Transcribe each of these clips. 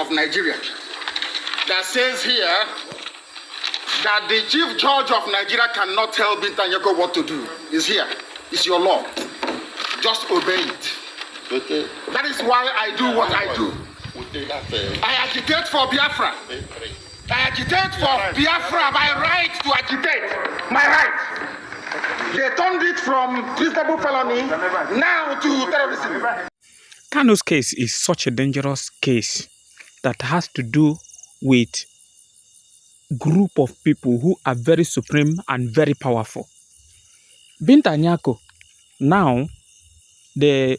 of Nigeria that says here that the chief judge of Nigeria cannot tell Binta Nyeko what to do. Is here. It's your law. Just obey it. Okay. That is why I do what I do. I agitate for Biafra. I agitate for Biafra. My right to agitate. My right. They turned it from treasonable felony now to terrorism. KANu's case is such a dangerous case that has to do with group of people who are very supreme and very powerful. Binta Nyeko, now they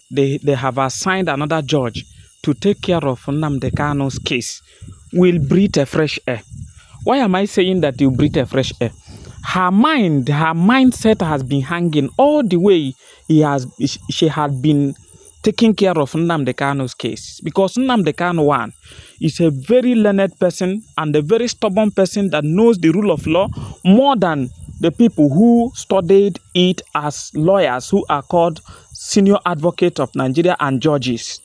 have assigned another judge to take care of Nnamdi Kanu's case. Will breathe a fresh air. Why am I saying that you breathe a fresh air? Her mindset has been hanging all the way she had been taking care of Nnamdi Kanu's case. Because Nnamdi Kanu, one, is a very learned person and a very stubborn person that knows the rule of law more than the people who studied it as lawyers who are called senior advocate of Nigeria and judges.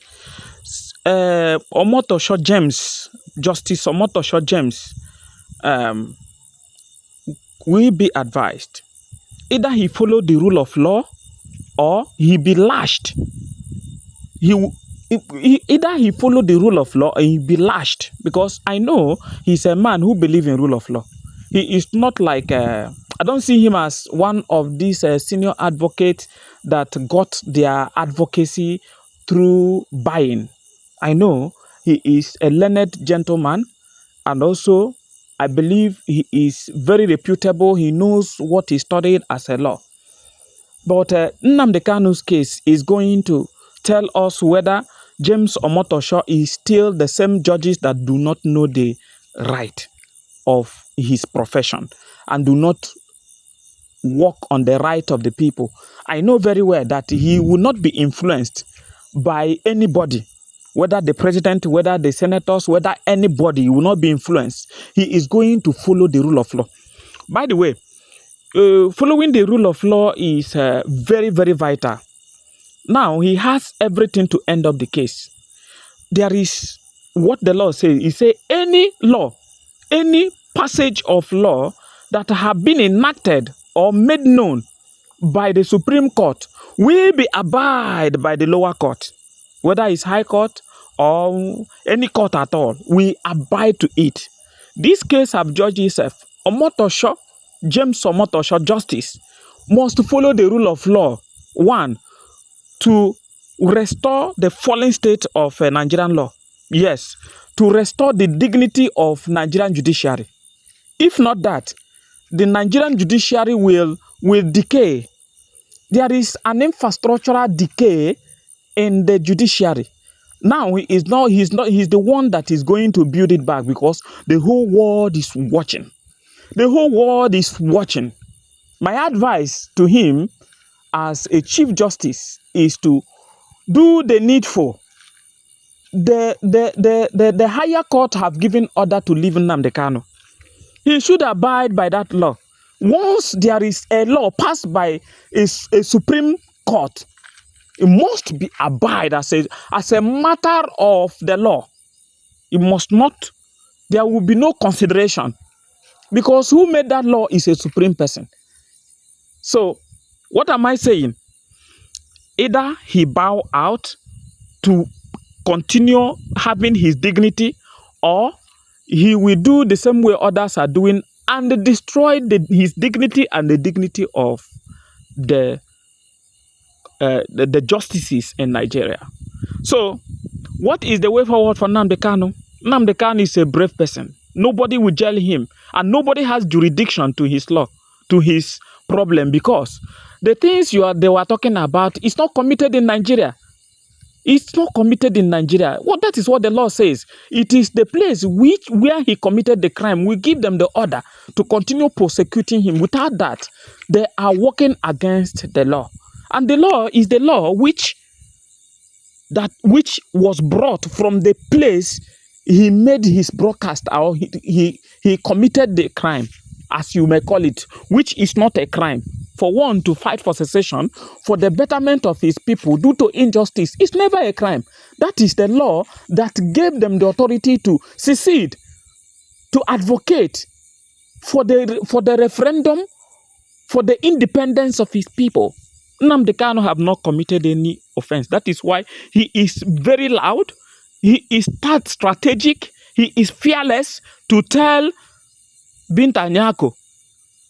OMOTOSHO James, Justice OMOTOSHO James, will be advised. Either he follow the rule of law or he be lashed. Either he follow the rule of law or he be lashed. Because I know he's a man who believes in rule of law. He is not like, I don't see him as one of these senior advocates that got their advocacy through buying. I know he is a learned gentleman, and also I believe he is very reputable. He knows what he studied as a law. But Nnamdi Kanu's case is going to tell us whether James OMOTOSHO is still the same judges that do not know the right of his profession and do not work on the right of the people. I know very well that he will not be influenced by anybody, whether the president, whether the senators, whether anybody will not be influenced. He is going to follow the rule of law. By the way, following the rule of law is very, very vital. Now, he has everything to end up the case. There is what the law says. It says any law, any passage of law that have been enacted or made known by the Supreme Court will be abide by the lower court. Whether it's High Court or any court at all, we abide to it. This case have judged itself. OMOTOSHO, James OMOTOSHO, Justice, must follow the rule of law. One, to restore the fallen state of Nigerian law. Yes, to restore the dignity of Nigerian judiciary. If not that, the Nigerian judiciary will decay. There is an infrastructural decay in the judiciary. Now he's the one that is going to build it back because the whole world is watching. The whole world is watching. My advice to him as a Chief Justice is to do the needful. The higher court have given order to leave Nnamdi Kanu. He should abide by that law. Once there is a law passed by a Supreme Court, it must be abide as a matter of the law. It must not, there will be no consideration. Because who made that law is a supreme person. So, what am I saying? Either he bow out to continue having his dignity, or he will do the same way others are doing and destroy his dignity and the dignity of the justices in Nigeria. So, what is the way forward for Nnamdi Kanu? Nnamdi Kanu is a brave person. Nobody will jail him, and nobody has jurisdiction to his law, to his problem, because the things they were talking about is not committed in Nigeria. It's not committed in Nigeria. Well, that is what the law says. It is the place where he committed the crime. We give them the order to continue prosecuting him. Without that, they are working against the law. And the law is the law which was brought from the place he made his broadcast, or he committed the crime, as you may call it, which is not a crime. for one to fight for secession for the betterment of his people due to injustice is never a crime. That is the law that gave them the authority to secede, to advocate for the referendum, for the independence of his people. Nnamdi KANu have not committed any offense. That is why he is very loud, he is that strategic, he is fearless to tell Binta Nyako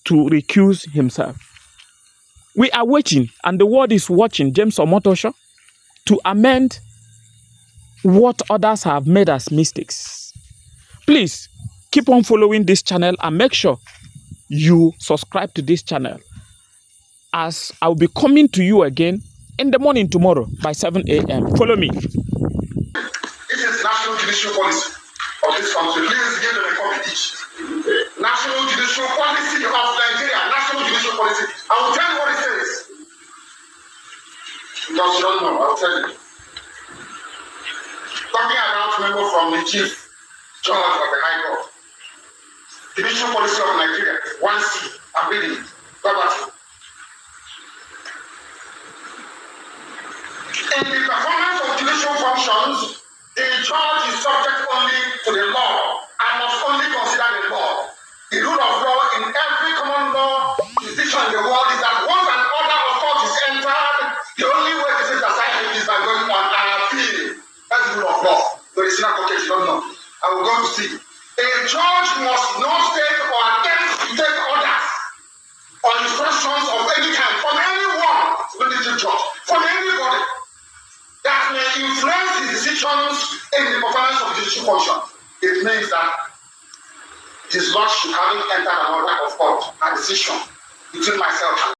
to recuse himself. We are waiting, and the world is watching James OMOTOSHO to amend what others have made as mistakes. Please keep on following this channel and make sure you subscribe to this channel, as I will be coming to you again in the morning tomorrow by 7 a.m. Follow me. This is national judicial policy of this country. Please give them a copy each. National judicial policy of Nigeria. National judicial policy. I will tell you what it says. Because you don't know, I will tell you. Talking about member from the chief judge of the High Court. Judicial policy of Nigeria. 1C. I'm reading. Robert. In the performance of judicial functions, the judge is subject only to the law and must only consider the law. The rule of law in every common law jurisdiction in the world is that once an order of court is entered, the only way to set aside it is by going on an appeal. That's the rule of law. But it's not okay, you don't know. I will go to see. A judge must not take or attempt to take orders or instructions of any kind from anyone, not the chief judge, from anybody that may influence his decisions in the performance of judicial function. It means that his lordship having entered an order of court, a decision between myself and